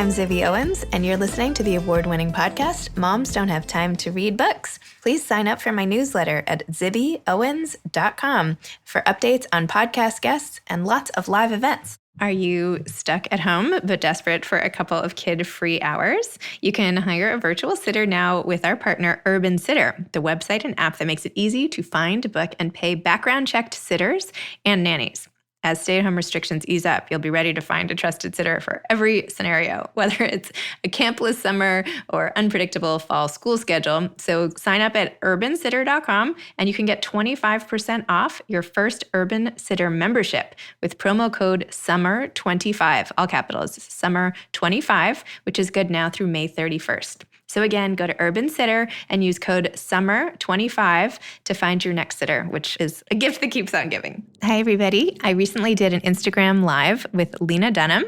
I'm Zibby Owens, and you're listening to the award-winning podcast, Moms Don't Have Time to Read Books. Please sign up for my newsletter at zibbyowens.com for updates on podcast guests and lots of live events. Are you stuck at home but desperate for a couple of kid-free hours? You can hire a virtual sitter now with our partner Urban Sitter, the website and app that makes it easy to find, book, and pay background-checked sitters and nannies. As stay-at-home restrictions ease up, you'll be ready to find a trusted sitter for every scenario, whether it's a campless summer or unpredictable fall school schedule. So sign up at urbansitter.com and you can get 25% off your first Urban Sitter membership with promo code SUMMER25, all capitals, SUMMER25, which is good now through May 31st. So again, go to Urban Sitter and use code SUMMER25 to find your next sitter, which is a gift that keeps on giving. Hi, everybody. I recently did an Instagram Live with Lena Dunham,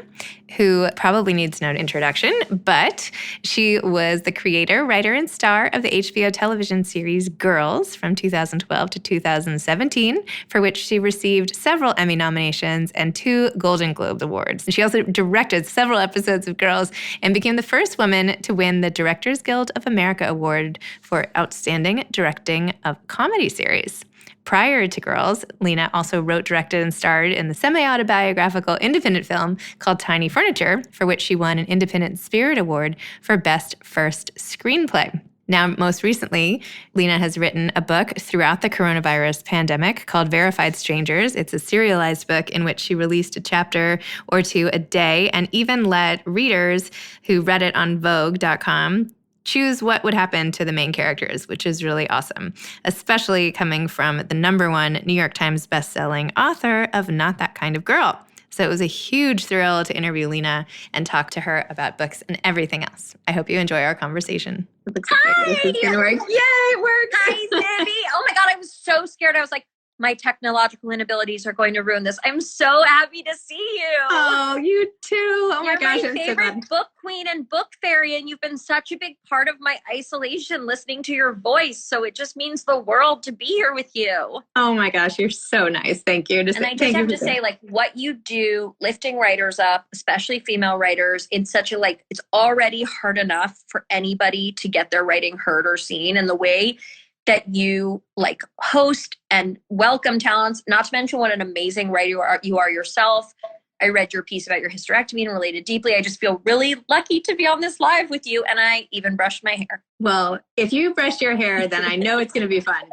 who probably needs no introduction, but she was the creator, writer, and star of the HBO television series Girls from 2012 to 2017, for which she received several Emmy nominations and 2 Golden Globe Awards. She also directed several episodes of Girls and became the first woman to win the Directors Guild of America Award for Outstanding Directing of Comedy Series. Prior to Girls, Lena also wrote, directed, and starred in the semi-autobiographical independent film called Tiny Furniture, for which she won an Independent Spirit Award for Best First Screenplay. Now, most recently, Lena has written a book throughout the coronavirus pandemic called Verified Strangers. It's a serialized book in which she released a chapter or 2 a day and even let readers who read it on Vogue.com choose what would happen to the main characters, which is really awesome, especially coming from the #1 New York Times bestselling author of Not That Kind of Girl. So it was a huge thrill to interview Lena and talk to her about books and everything else. I hope you enjoy our conversation. Hi! This is gonna work. Yay, it worked! Hi, Zibby! Oh my God, I was so scared. I was like, my technological inabilities are going to ruin this. I'm so happy to see you. Oh, you too. Oh my gosh, You're my favorite book queen and book fairy, and you've been such a big part of my isolation listening to your voice. So it just means the world to be here with you. Oh my gosh, you're so nice. Thank you. And I just have to say, like, what you do, lifting writers up, especially female writers, in such a, like, it's already hard enough for anybody to get their writing heard or seen. And the way that you like host and welcome talents, not to mention what an amazing writer you are yourself. I read your piece about your hysterectomy and related deeply. I just feel really lucky to be on this live with you. And I even brushed my hair. Well, if you brushed your hair, then I know it's going to be fun.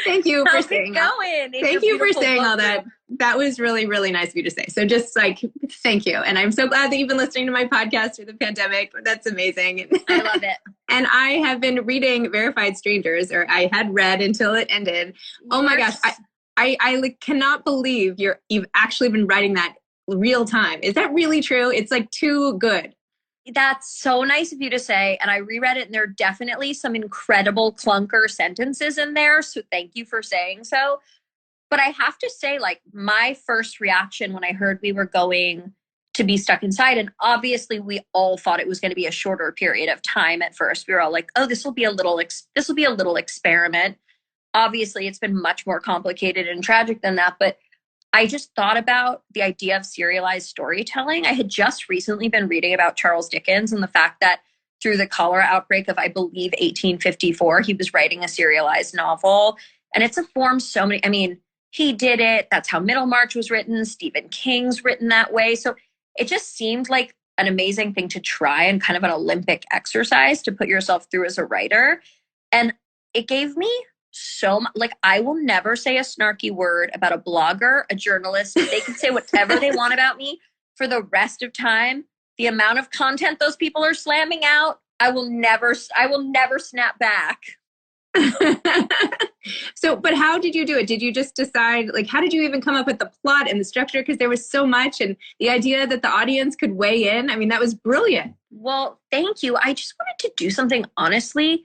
Thank you for saying that. Thank you for saying all that. That was really, really nice of you to say. So just like, thank you. And I'm so glad that you've been listening to my podcast through the pandemic. That's amazing. I love it. And I have been reading Verified Strangers, or I had read until it ended. Oh my gosh. I like, cannot believe you've actually been writing that real time. Is that really true? It's like too good. That's so nice of you to say. And I reread it, and there are definitely some incredible clunker sentences in there. So thank you for saying so. But I have to say, like, my first reaction when I heard we were going to be stuck inside, and obviously we all thought it was going to be a shorter period of time at first. We were all like, oh, this will be a little experiment. Obviously, it's been much more complicated and tragic than that. But I just thought about the idea of serialized storytelling. I had just recently been reading about Charles Dickens and the fact that through the cholera outbreak of, I believe, 1854, he was writing a serialized novel. And it's a form so many, I mean, he did it. That's how Middlemarch was written. Stephen King's written that way. So it just seemed like an amazing thing to try and kind of an Olympic exercise to put yourself through as a writer. And it gave me so much, like, I will never say a snarky word about a blogger, a journalist. They can say whatever they want about me for the rest of time. The amount of content those people are slamming out, I will never snap back. So, but how did you do it? Did you just decide, like, how did you even come up with the plot and the structure? Because there was so much, and the idea that the audience could weigh in. I mean, that was brilliant. Well, thank you. I just wanted to do something, honestly.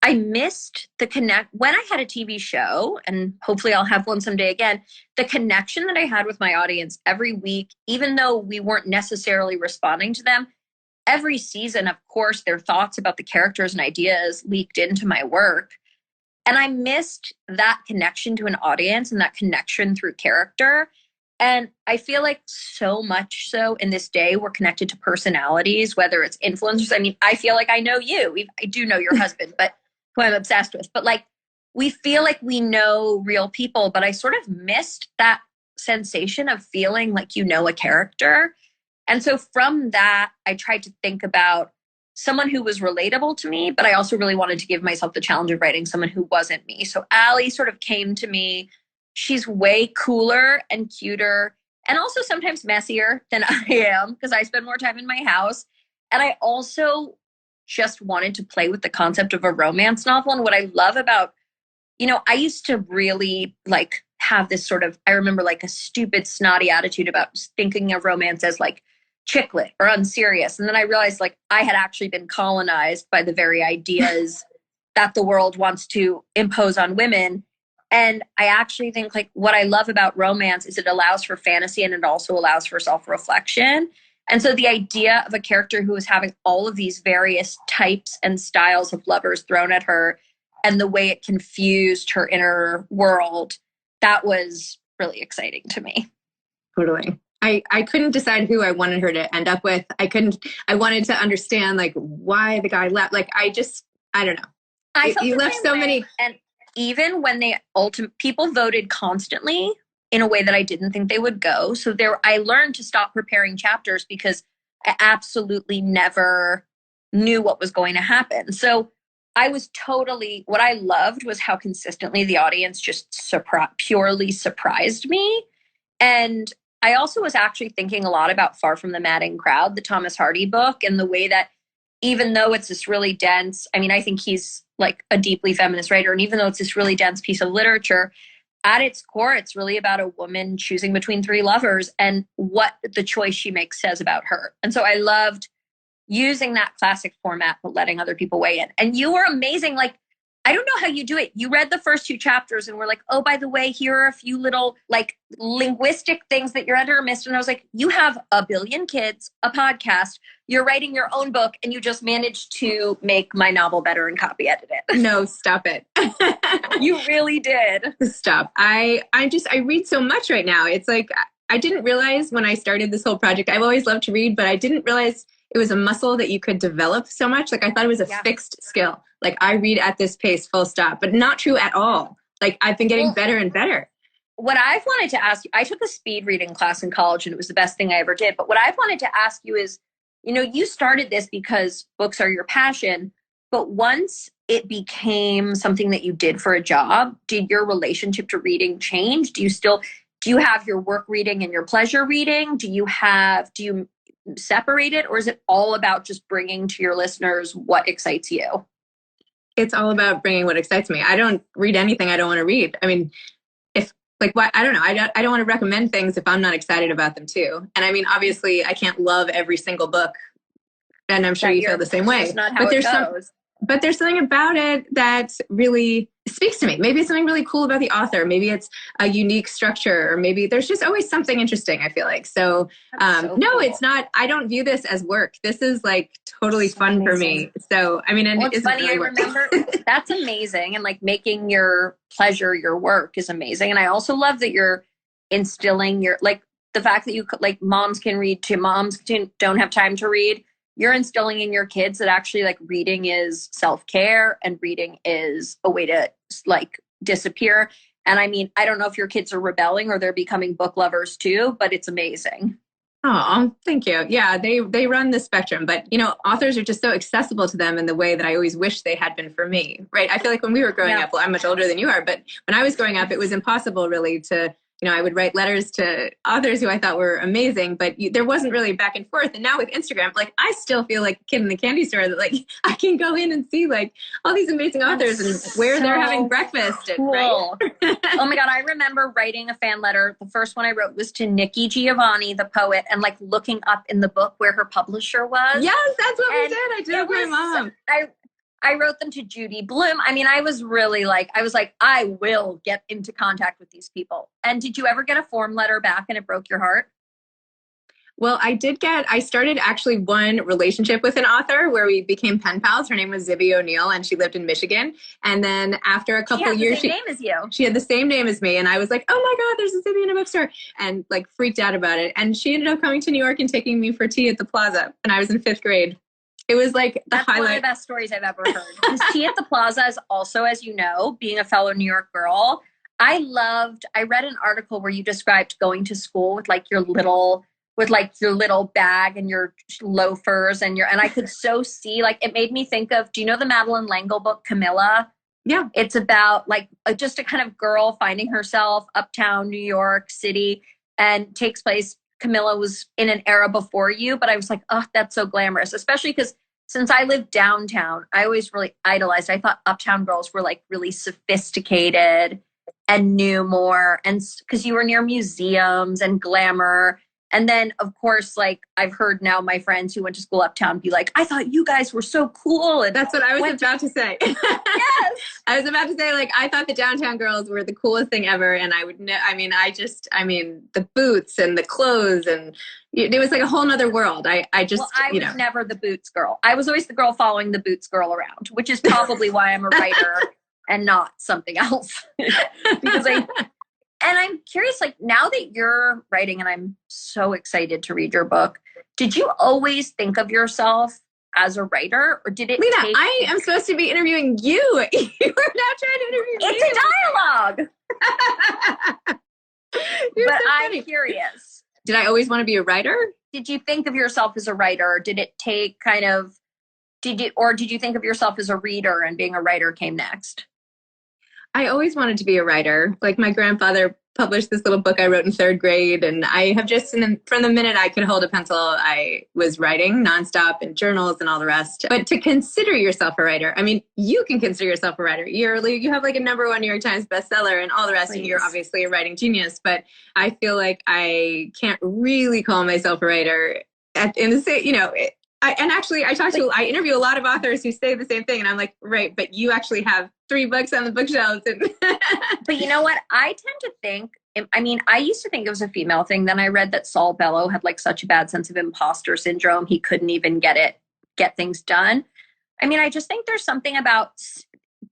I missed when I had a TV show, and hopefully I'll have one someday again, the connection that I had with my audience every week, even though we weren't necessarily responding to them, every season, of course, their thoughts about the characters and ideas leaked into my work. And I missed that connection to an audience and that connection through character. And I feel like so much so in this day, we're connected to personalities, whether it's influencers. I mean, I feel like I know you. I do know your husband, but who I'm obsessed with. But like, we feel like we know real people, but I sort of missed that sensation of feeling like you know a character. And so from that, I tried to think about someone who was relatable to me, but I also really wanted to give myself the challenge of writing someone who wasn't me. So Allie sort of came to me. She's way cooler and cuter and also sometimes messier than I am because I spend more time in my house. And I also just wanted to play with the concept of a romance novel. And what I love about, I used to really like have this sort of, I remember like a stupid, snotty attitude about thinking of romance as like chick lit or unserious. And then I realized like I had actually been colonized by the very ideas that the world wants to impose on women. And I actually think like what I love about romance is it allows for fantasy and it also allows for self-reflection. And so the idea of a character who is having all of these various types and styles of lovers thrown at her and the way it confused her inner world, that was really exciting to me. Totally. I couldn't decide who I wanted her to end up with. I wanted to understand like why the guy left. Like, I don't know. You left so many. And even when people voted constantly in a way that I didn't think they would go. So I learned to stop preparing chapters because I absolutely never knew what was going to happen. So I was what I loved was how consistently the audience just purely surprised me. And I also was actually thinking a lot about Far From the Madding Crowd, the Thomas Hardy book, and the way that even though it's this really dense, I mean, I think he's like a deeply feminist writer. And even though it's this really dense piece of literature, at its core, it's really about a woman choosing between three lovers and what the choice she makes says about her. And so I loved using that classic format, but letting other people weigh in. And you were amazing. Like, I don't know how you do it. You read the first 2 chapters and were like, oh, by the way, here are a few little like linguistic things that your editor missed. And I was like, you have a billion kids, a podcast, you're writing your own book, and you just managed to make my novel better and copy edit it. No, stop it. You really did. Stop. I read so much right now. It's like, I didn't realize when I started this whole project, I've always loved to read, but I didn't realize it was a muscle that you could develop so much. Like I thought it was a fixed skill. Like I read at this pace, full stop, but not true at all. Like I've been getting better and better. What I've wanted to ask you, I took a speed reading class in college and it was the best thing I ever did. But what I've wanted to ask you is, you started this because books are your passion, but once it became something that you did for a job, did your relationship to reading change? Do you have your work reading and your pleasure reading? Do you separate it, or is it all about just bringing to your listeners what excites you? It's all about bringing what excites me. I don't read anything I don't want to read. I mean, I don't know. I don't want to recommend things if I'm not excited about them too. And I mean, obviously I can't love every single book, and I'm sure you feel the same way. But there's something about it that really speaks to me. Maybe it's something really cool about the author. Maybe it's a unique structure, or maybe there's just always something interesting, I feel like. So, no, cool. It's not, I don't view this as work. This is like totally fun for me. So, I mean, and it's funny, really I remember that's amazing. And like making your pleasure your work is amazing. And I also love that you're instilling like the fact that you like moms can read too. Moms don't have time to read. You're instilling in your kids that actually like reading is self-care and reading is a way to like disappear. And I mean, I don't know if your kids are rebelling or they're becoming book lovers too, but it's amazing. Oh, thank you. Yeah, they run the spectrum, but authors are just so accessible to them in the way that I always wish they had been for me, right? I feel like when we were growing up, well, I'm much older than you are, but when I was growing up, it was impossible really to, I would write letters to authors who I thought were amazing, but there wasn't really back and forth. And now with Instagram, like I still feel like a kid in the candy store that like I can go in and see like all these amazing authors and where they're having breakfast. Cool. Right? Oh my God. I remember writing a fan letter. The first one I wrote was to Nikki Giovanni, the poet, and like looking up in the book where her publisher was. Yes, that's what we did. I did it with my mom. I wrote them to Judy Bloom. I mean, I was like, I will get into contact with these people. And did you ever get a form letter back and it broke your heart? Well, I started actually one relationship with an author where we became pen pals. Her name was Zibby O'Neill and she lived in Michigan. And then after a couple years, she had the same name as you. She had the same name as me. And I was like, oh my God, there's a Zibby in a bookstore, and like freaked out about it. And she ended up coming to New York and taking me for tea at the Plaza. And I was in 5th grade. It was like That's one of the best stories I've ever heard. Because tea at the Plaza is also, as you know, being a fellow New York girl, I read an article where you described going to school with your little bag and your loafers and I could so see, it made me think of, do you know the Madeleine L'Engle book, Camilla? Yeah. It's about just a kind of girl finding herself uptown New York City, and takes place, Camilla was in an era before you, but I was like, oh, that's so glamorous, especially because since I lived downtown, I always really idolized. I thought uptown girls were really sophisticated and knew more, and because you were near museums and glamour. And then, of course, I've heard now my friends who went to school uptown be like, I thought you guys were so cool. And that's what I was about to say. Yes. I was about to say, I thought the downtown girls were the coolest thing ever. And the boots and the clothes, and it was a whole nother world. I was never the boots girl. I was always the girl following the boots girl around, which is probably why I'm a writer and not something else. Because and I'm curious, now that you're writing, and I'm so excited to read your book, did you always think of yourself as a writer, or did it Lena, I am supposed to be interviewing you. You are now trying to interview me. It's a dialogue. I'm curious. Did I always want to be a writer? Did you think of yourself as a writer? Or did it take did you think of yourself as a reader and being a writer came next? I always wanted to be a writer. My grandfather published this little book I wrote in 3rd grade. And I have from the minute I could hold a pencil, I was writing nonstop in journals and all the rest. But to consider yourself a writer, you can consider yourself a writer. You have a #1 New York Times bestseller and all the rest. Please. And you're obviously a writing genius. But I feel like I can't really call myself a writer I interview a lot of authors who say the same thing. And I'm like, right, but you actually have 3 books on the bookshelves. But you know what? I tend to think, I used to think it was a female thing. Then I read that Saul Bellow had such a bad sense of imposter syndrome. He couldn't even get things done. I just think there's something about,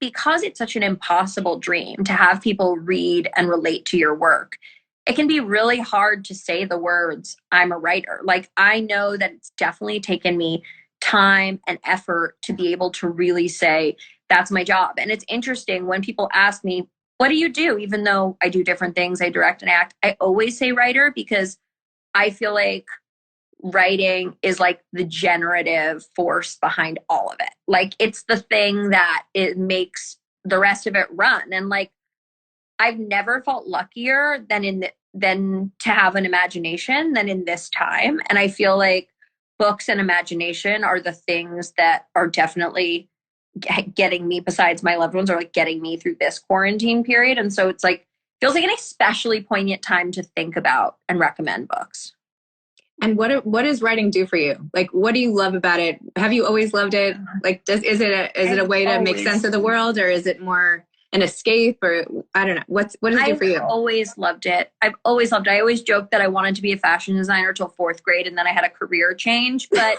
because it's such an impossible dream to have people read and relate to your work, it can be really hard to say the words, I'm a writer. I know that it's definitely taken me time and effort to be able to really say, that's my job. And it's interesting when people ask me, what do you do? Even though I do different things, I direct and act, I always say writer, because I feel like writing is the generative force behind all of it. It's the thing that it makes the rest of it run. And I've never felt luckier than to have an imagination than in this time. And I feel like books and imagination are the things that are definitely getting me, besides my loved ones, are getting me through this quarantine period. And so it's feels like an especially poignant time to think about and recommend books. And what does writing do for you? What do you love about it? Have you always loved it? Is it a way to make sense of the world, or is it more an escape, or I don't know. What does it do for you? I've always loved it. I always joked that I wanted to be a fashion designer till 4th grade, and then I had a career change. But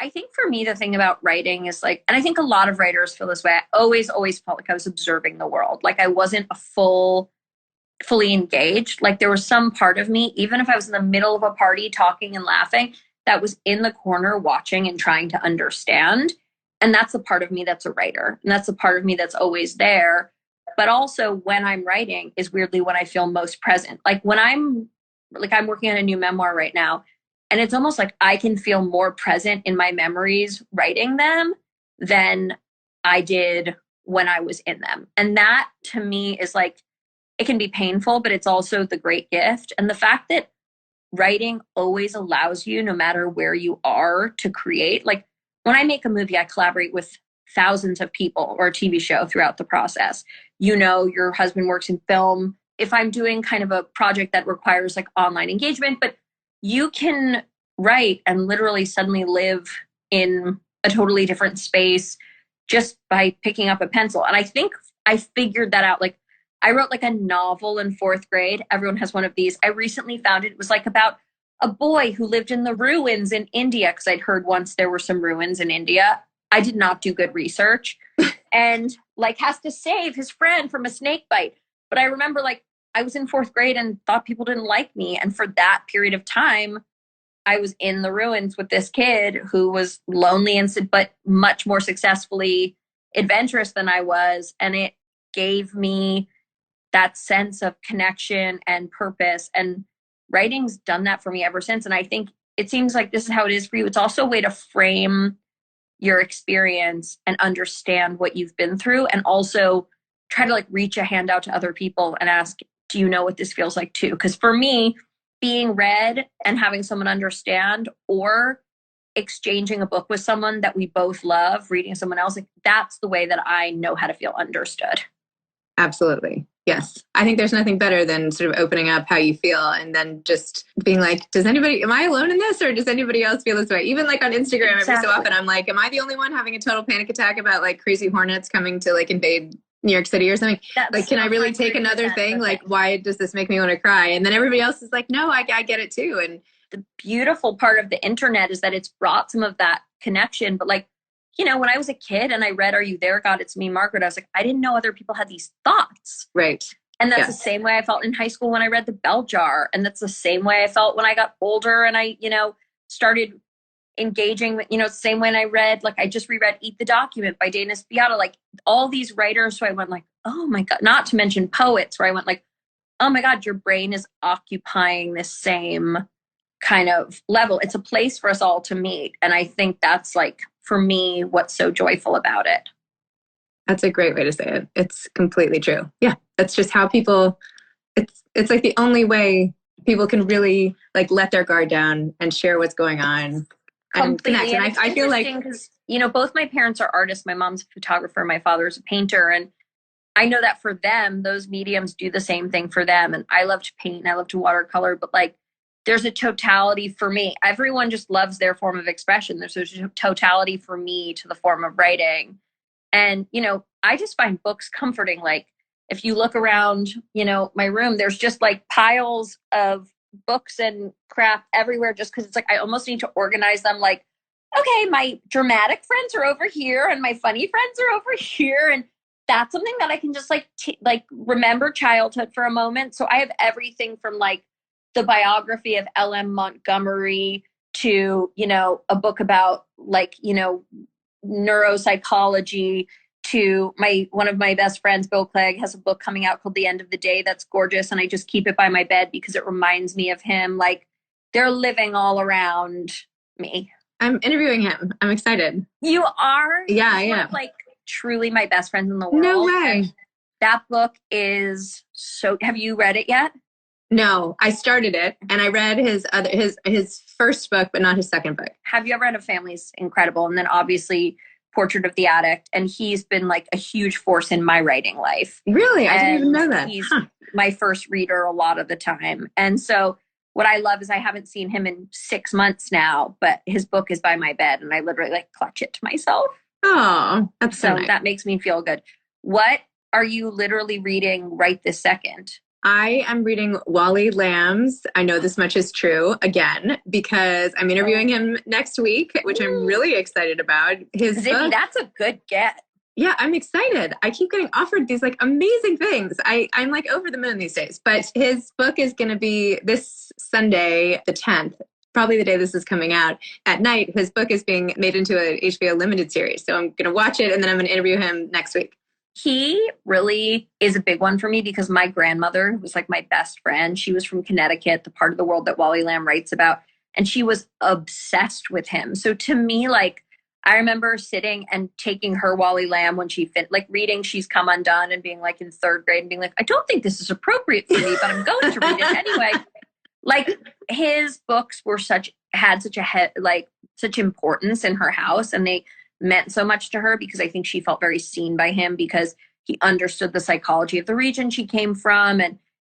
I think for me, the thing about writing is and I think a lot of writers feel this way. I always felt like I was observing the world. I wasn't fully engaged. There was some part of me, even if I was in the middle of a party talking and laughing, that was in the corner watching and trying to understand. And that's the part of me that's a writer. And that's the part of me that's always there. But also when I'm writing is weirdly when I feel most present. When I'm working on a new memoir right now, and it's almost I can feel more present in my memories writing them than I did when I was in them. And that to me is it can be painful, but it's also the great gift. And the fact that writing always allows you, no matter where you are, to create. When I make a movie, I collaborate with thousands of people, or a TV show throughout the process. Your husband works in film. If I'm doing kind of a project that requires online engagement, but you can write and literally suddenly live in a totally different space just by picking up a pencil. And I think I figured that out. I wrote a novel in 4th grade. Everyone has one of these. I recently found it. It was about a boy who lived in the ruins in India, because I'd heard once there were some ruins in India. I did not do good research. And like has to save his friend from a snake bite. But I remember like I was in 4th grade and thought people didn't like me. And for that period of time, I was in the ruins with this kid who was lonely and but much more successfully adventurous than I was. And it gave me that sense of connection and purpose. And writing's done that for me ever since. And I think it seems like this is how it is for you. It's also a way to frame your experience and understand what you've been through, and also try to like reach a hand out to other people and ask, do you know what this feels like too? Because for me, being read and having someone understand, or exchanging a book with someone that we both love, reading someone else, like that's the way that I know how to feel understood. Absolutely. Yes. I think there's nothing better than sort of opening up how you feel and then just being like, am I alone in this, or does anybody else feel this way? Even like on Instagram, Every so often I'm like, am I the only one having a total panic attack about like crazy hornets coming to like invade New York City or something? Like, can I really take another thing? Like, why does this make me want to cry? And then everybody else is like, no, I get it too. And the beautiful part of the internet is that it's brought some of that connection. But like, you know, when I was a kid and I read Are You There, God? It's Me, Margaret, I was like, I didn't know other people had these thoughts. Right. And that's the same way I felt in high school when I read The Bell Jar. And that's the same way I felt when I got older and I, you know, started engaging with, you know, same when I read, like I just reread Eat the Document by Dana Spiata, like all these writers. So I went like, oh my God, not to mention poets, where I went like, oh my God, your brain is occupying this same kind of level. It's a place for us all to meet. And I think that's like, for me, what's so joyful about it. That's a great way to say it. It's completely true. Yeah. That's just how people, it's like the only way people can really like let their guard down and share what's going on and connect. And I feel like, because, you know, both my parents are artists. My mom's a photographer. My father's a painter. And I know that for them, those mediums do the same thing for them. And I love to paint and I love to watercolor, but like, there's a totality for me. Everyone just loves their form of expression. There's a totality for me to the form of writing. And, you know, I just find books comforting. Like if you look around, you know, my room, there's just like piles of books and crap everywhere, just because it's like, I almost need to organize them. Like, okay, my dramatic friends are over here and my funny friends are over here. And that's something that I can just like remember childhood for a moment. So I have everything from like the biography of L.M. Montgomery to, you know, a book about like, you know, neuropsychology, to one of my best friends, Bill Clegg, has a book coming out called The End of the Day that's gorgeous. And I just keep it by my bed because it reminds me of him. Like they're living all around me. I'm interviewing him. I'm excited. You are? Yeah, He's yeah. one of, like truly my best friends in the world. No way. And that book is so, have you read it yet? No, I started it and I read his first book, but not his second book. Have you ever read A Family's Incredible? And then obviously Portrait of the Addict. And he's been like a huge force in my writing life. Really? I didn't even know that. He's my first reader a lot of the time. And so what I love is I haven't seen him in 6 months now, but his book is by my bed and I literally like clutch it to myself. Oh, that's so nice. That makes me feel good. What are you literally reading right this second? I am reading Wally Lamb's I Know This Much Is True again, because I'm interviewing him next week, which I'm really excited about. His book, that's a good get. Yeah, I'm excited. I keep getting offered these like amazing things. I'm like over the moon these days. But his book is going to be this Sunday, the 10th, probably the day this is coming out. At night, his book is being made into an HBO limited series. So I'm going to watch it and then I'm going to interview him next week. He really is a big one for me because my grandmother, who was like my best friend, she was from Connecticut, the part of the world that Wally Lamb writes about, and she was obsessed with him. So to me, like, I remember sitting and taking her Wally Lamb when she reading She's Come Undone and being like in 3rd grade and being like, I don't think this is appropriate for me, but I'm going to read it anyway. Like his books were had such importance in her house, and they meant so much to her because I think she felt very seen by him because he understood the psychology of the region she came from.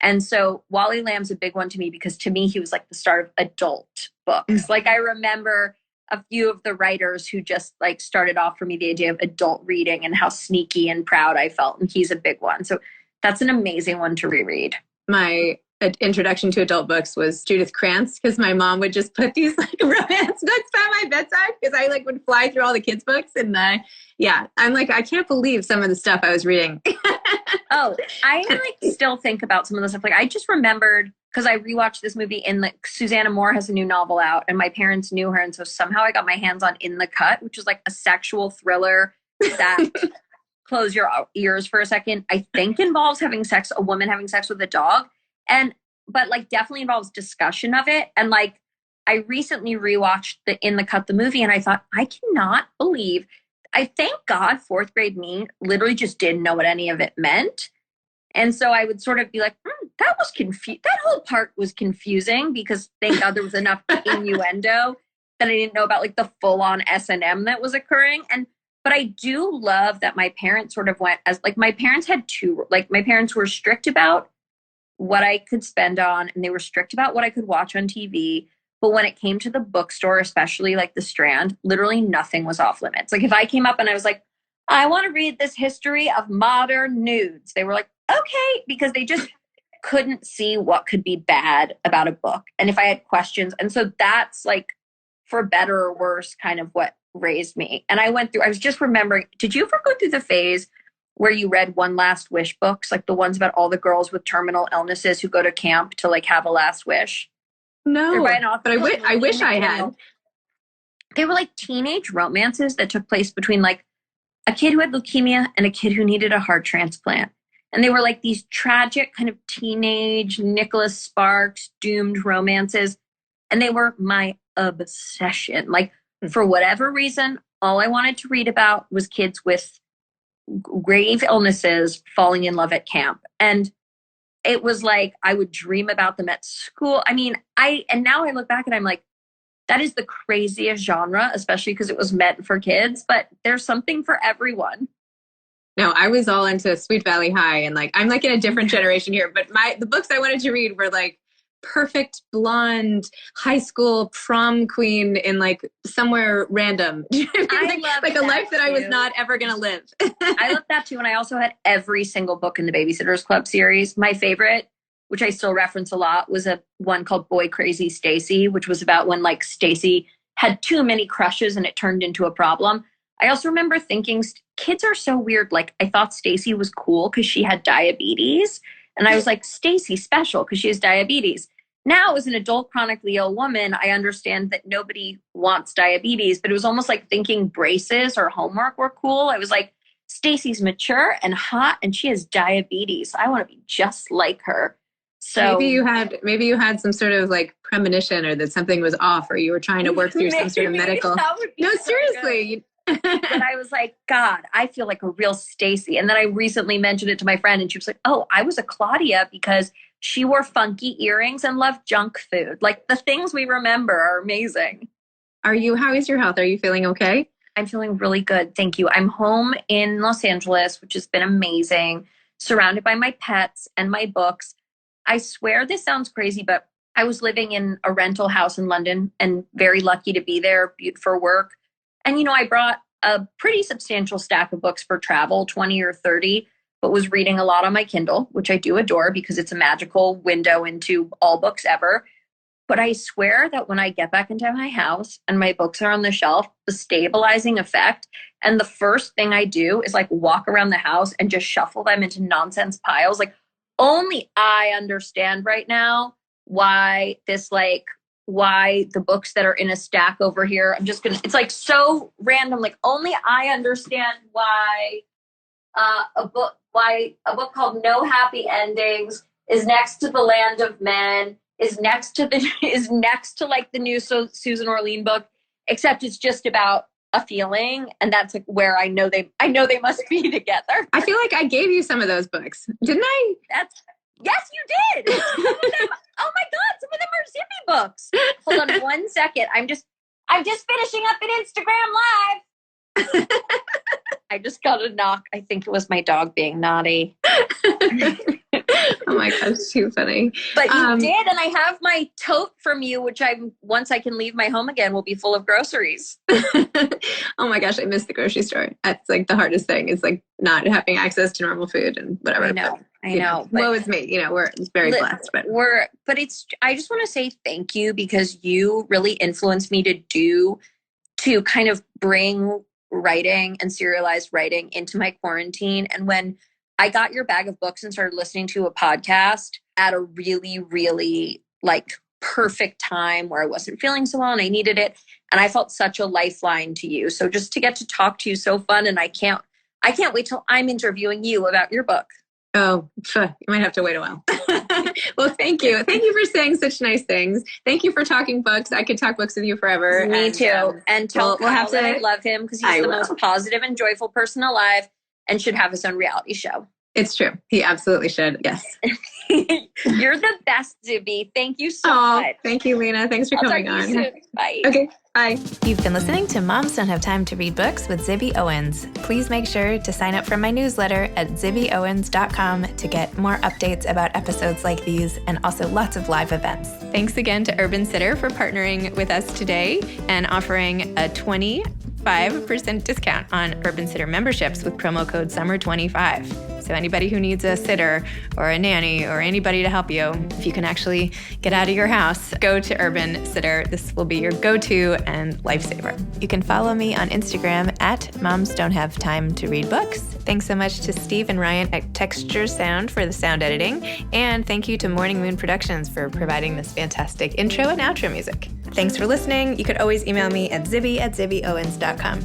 And so Wally Lamb's a big one to me because to me, he was like the start of adult books. Like I remember a few of the writers who just like started off for me the idea of adult reading and how sneaky and proud I felt. And he's a big one. So that's an amazing one to reread. My introduction to adult books was Judith Krantz, because my mom would just put these like romance books by my bedside because I like would fly through all the kids' books. And yeah, I'm like, I can't believe some of the stuff I was reading. Oh, I like still think about some of the stuff. Like I just remembered because I rewatched this movie Susanna Moore has a new novel out and my parents knew her. And so somehow I got my hands on In the Cut, which is like a sexual thriller that close your ears for a second. I think involves a woman having sex with a dog. But like definitely involves discussion of it. And like, I recently rewatched In the Cut, the movie, and I thought, I cannot believe, I thank God fourth grade me literally just didn't know what any of it meant. And so I would sort of be like, that was that whole part was confusing because thank God there was enough innuendo that I didn't know about like the full on S&M that was occurring. But I do love that my parents sort of went as like, my parents were strict about what I could spend on and they were strict about what I could watch on TV. But when it came to the bookstore, especially like the Strand, literally nothing was off limits. Like if I came up and I was like, I want to read this history of modern nudes, they were like, okay, because they just couldn't see what could be bad about a book. And if I had questions, and so that's like, for better or worse, kind of what raised me. And I was just remembering, did you ever go through the phase where you read One Last Wish books, like the ones about all the girls with terminal illnesses who go to camp to like have a last wish? No, but I wish I had. They were like teenage romances that took place between like a kid who had leukemia and a kid who needed a heart transplant. And they were like these tragic kind of teenage Nicholas Sparks doomed romances. And they were my obsession. Like for whatever reason, all I wanted to read about was kids with grave illnesses falling in love at camp. And it was like I would dream about them at school. I mean, and now I look back and I'm like, that is the craziest genre, especially because it was meant for kids, but there's something for everyone. No, I was all into Sweet Valley High and like I'm like in a different generation here, but the books I wanted to read were like perfect blonde high school prom queen in like somewhere random. like a life that I was not ever going to live. I love that too. And I also had every single book in the Babysitter's Club series. My favorite, which I still reference a lot, was one called Boy Crazy Stacy, which was about when like Stacy had too many crushes and it turned into a problem. I also remember thinking kids are so weird. Like I thought Stacy was cool because she had diabetes. And I was like, Stacy's special because she has diabetes. Now, as an adult chronically ill woman, I understand that nobody wants diabetes, but it was almost like thinking braces or homework were cool. I was like, Stacy's mature and hot and she has diabetes. I want to be just like her. So maybe you had some sort of like premonition or that something was off or you were trying to work through some sort of medical. No, seriously. But I was like, God, I feel like a real Stacy. And then I recently mentioned it to my friend and she was like, oh, I was a Claudia because she wore funky earrings and loved junk food. Like the things we remember are amazing. How is your health? Are you feeling okay? I'm feeling really good. Thank you. I'm home in Los Angeles, which has been amazing, surrounded by my pets and my books. I swear this sounds crazy, but I was living in a rental house in London and very lucky to be there for work. And, I brought a pretty substantial stack of books for travel, 20 or 30, but was reading a lot on my Kindle, which I do adore because it's a magical window into all books ever. But I swear that when I get back into my house and my books are on the shelf, the stabilizing effect, and the first thing I do is like walk around the house and just shuffle them into nonsense piles. Like only I understand right now why the books that are in a stack over here, it's like so random. Like only I understand why a book called No Happy Endings is next to The Land of Men, is next to like the new Susan Orlean book, except it's just about a feeling, and that's like where I know they must be together. I feel like I gave you some of those books, didn't I? Yes, you did. Some of them, oh my God, some of them are Zippy books. Hold on 1 second. I'm just finishing up an Instagram Live. I just got a knock. I think it was my dog being naughty. Oh my gosh, too funny. But you did, and I have my tote from you, which once I can leave my home again, will be full of groceries. Oh my gosh, I miss the grocery store. That's like the hardest thing. It's like not having access to normal food and whatever. I know. Woe is me. We're very blessed. But I just want to say thank you, because you really influenced me to kind of bring writing and serialized writing into my quarantine. And when I got your bag of books and started listening to a podcast at a really, really like perfect time where I wasn't feeling so well and I needed it. And I felt such a lifeline to you. So just to get to talk to you, so fun. And I can't wait till I'm interviewing you about your book. Oh, you might have to wait a while. Well, thank you. Thank you for saying such nice things. Thank you for talking books. I could talk books with you forever. Me too. And tell Kyle that I love him, because he's the most positive and joyful person alive and should have his own reality show. It's true. He absolutely should. Yes. You're the best, Zibby. Thank you so much. Thank you, Lena. Thanks for coming on. You soon. Bye. Okay. Bye. You've been listening to Moms Don't Have Time to Read Books with Zibby Owens. Please make sure to sign up for my newsletter at zibbyowens.com to get more updates about episodes like these and also lots of live events. Thanks again to Urban Sitter for partnering with us today and offering a 25% discount on Urban Sitter memberships with promo code SUMMER25. So anybody who needs a sitter or a nanny or anybody to help you, if you can actually get out of your house, go to Urban Sitter. This will be your go-to and lifesaver. You can follow me on Instagram at Moms Don't Have Time to Read Books. Thanks so much to Steve and Ryan at Texture Sound for the sound editing. And thank you to Morning Moon Productions for providing this fantastic intro and outro music. Thanks for listening. You could always email me at zibby@zibbyowens.com.